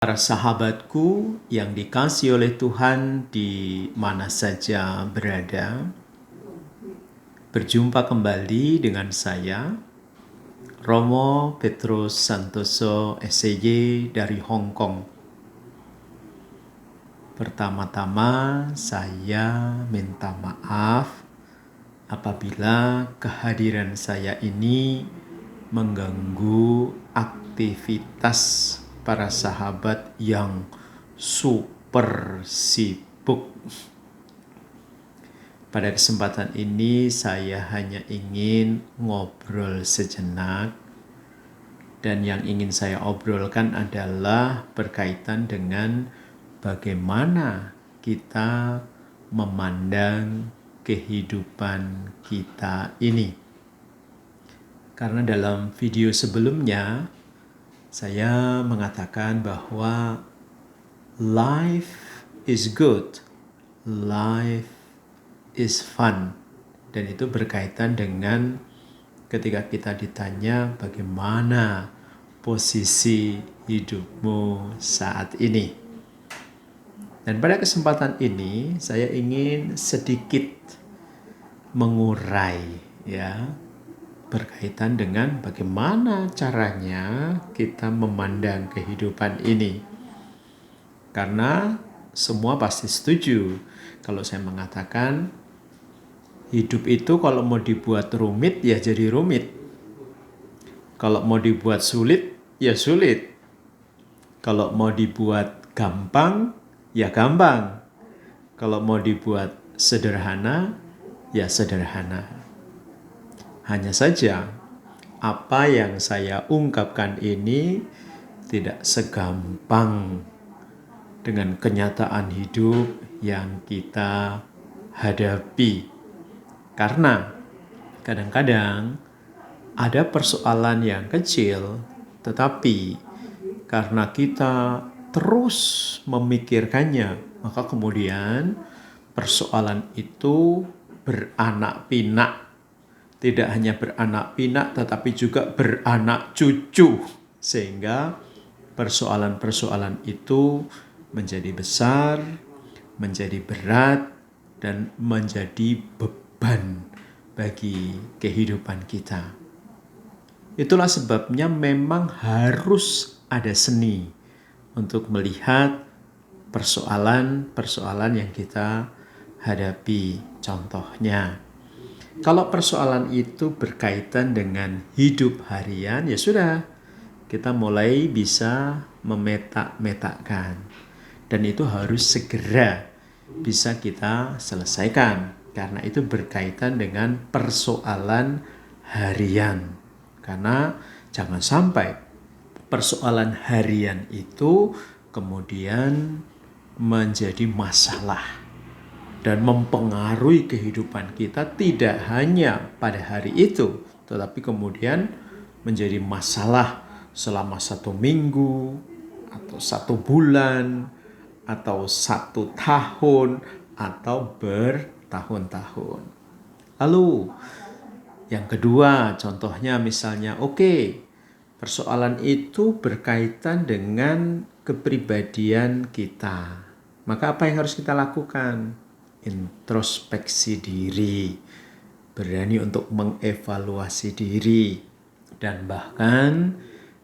Para sahabatku yang dikasihi oleh Tuhan di mana saja berada, berjumpa kembali dengan saya, Romo Petrus Santoso SCY dari Hong Kong. Pertama-tama saya minta maaf apabila kehadiran saya ini mengganggu aktivitas para sahabat yang super sibuk. Pada kesempatan ini saya hanya ingin ngobrol sejenak, dan yang ingin saya obrolkan adalah berkaitan dengan bagaimana kita memandang kehidupan kita ini. Karena dalam video sebelumnya saya mengatakan bahwa life is good, life is fun. Dan itu berkaitan dengan ketika kita ditanya bagaimana posisi hidupmu saat ini. Dan pada kesempatan ini saya ingin sedikit mengurai berkaitan dengan bagaimana caranya kita memandang kehidupan ini. Karena semua pasti setuju kalau saya mengatakan hidup itu kalau mau dibuat rumit ya jadi rumit. Kalau mau dibuat sulit ya sulit. Kalau mau dibuat gampang ya gampang. Kalau mau dibuat sederhana ya sederhana. Hanya saja apa yang saya ungkapkan ini tidak segampang dengan kenyataan hidup yang kita hadapi. Karena kadang-kadang ada persoalan yang kecil, tetapi karena kita terus memikirkannya, maka kemudian persoalan itu beranak pinak. Tidak hanya beranak pinak, tetapi juga beranak cucu. Sehingga persoalan-persoalan itu menjadi besar, menjadi berat, dan menjadi beban bagi kehidupan kita. Itulah sebabnya memang harus ada seni untuk melihat persoalan-persoalan yang kita hadapi. Contohnya, kalau persoalan itu berkaitan dengan hidup harian, ya sudah, kita mulai bisa memetak-metakkan. Dan itu harus segera bisa kita selesaikan. Karena itu berkaitan dengan persoalan harian. Karena jangan sampai persoalan harian itu kemudian menjadi masalah dan mempengaruhi kehidupan kita tidak hanya pada hari itu, tetapi kemudian menjadi masalah selama 1 minggu, atau 1 bulan, atau 1 tahun, atau bertahun-tahun. Lalu yang kedua, contohnya misalnya, persoalan itu berkaitan dengan kepribadian kita. Maka apa yang harus kita lakukan? Introspeksi diri, berani untuk mengevaluasi diri, dan bahkan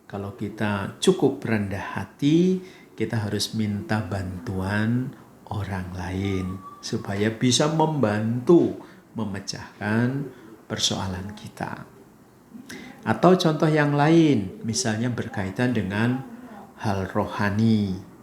kalau kita cukup rendah hati, kita harus minta bantuan orang lain supaya bisa membantu memecahkan persoalan kita. Atau contoh yang lain, misalnya berkaitan dengan hal rohani.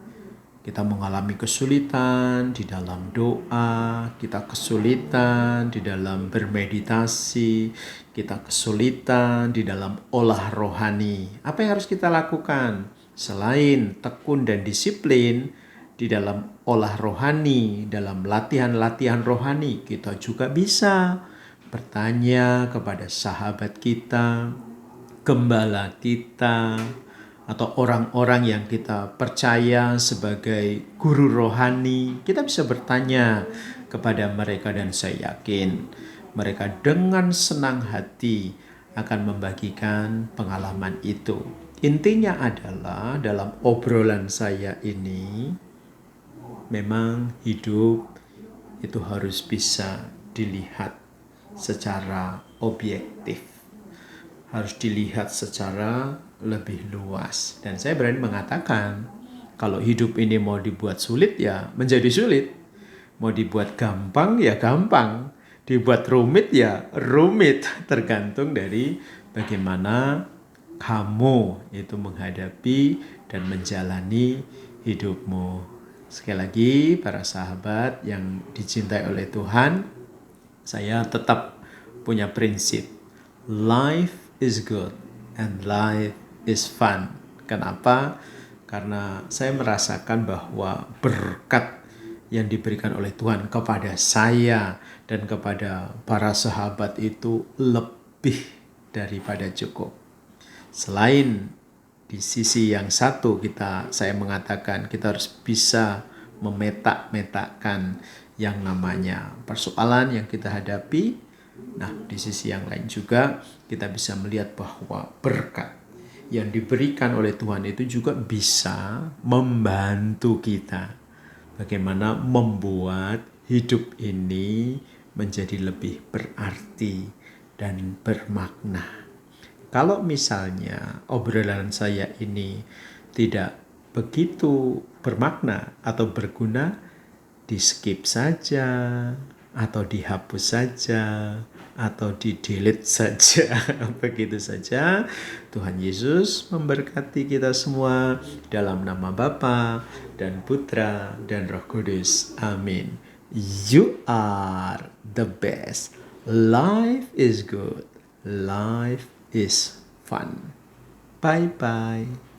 Kita mengalami kesulitan di dalam doa, kita kesulitan di dalam bermeditasi, kita kesulitan di dalam olah rohani. Apa yang harus kita lakukan? Selain tekun dan disiplin di dalam olah rohani, dalam latihan-latihan rohani, kita juga bisa bertanya kepada sahabat kita, gembala kita, atau orang-orang yang kita percaya sebagai guru rohani. Kita bisa bertanya kepada mereka, dan saya yakin mereka dengan senang hati akan membagikan pengalaman itu. Intinya adalah dalam obrolan saya ini, memang hidup itu harus bisa dilihat secara objektif. Harus dilihat secara lebih luas. Dan saya berani mengatakan, kalau hidup ini mau dibuat sulit ya menjadi sulit. Mau dibuat gampang ya gampang. Dibuat rumit ya rumit. Tergantung dari bagaimana kamu itu menghadapi dan menjalani hidupmu. Sekali lagi, para sahabat yang dicintai oleh Tuhan, saya tetap punya prinsip. Life is good and life is fun. Kenapa? Karena saya merasakan bahwa berkat yang diberikan oleh Tuhan kepada saya dan kepada para sahabat itu lebih daripada cukup. Selain di sisi yang satu saya mengatakan kita harus bisa memetak-metakan yang namanya persoalan yang kita hadapi. Nah, di sisi yang lain juga kita bisa melihat bahwa berkat yang diberikan oleh Tuhan itu juga bisa membantu kita bagaimana membuat hidup ini menjadi lebih berarti dan bermakna. Kalau misalnya obrolan saya ini tidak begitu bermakna atau berguna, di skip saja, atau dihapus saja, atau di delete saja. Begitu saja. Tuhan Yesus memberkati kita semua dalam nama Bapa dan Putra dan Roh Kudus. Amin. You are the best. Life is good. Life is fun. Bye-bye.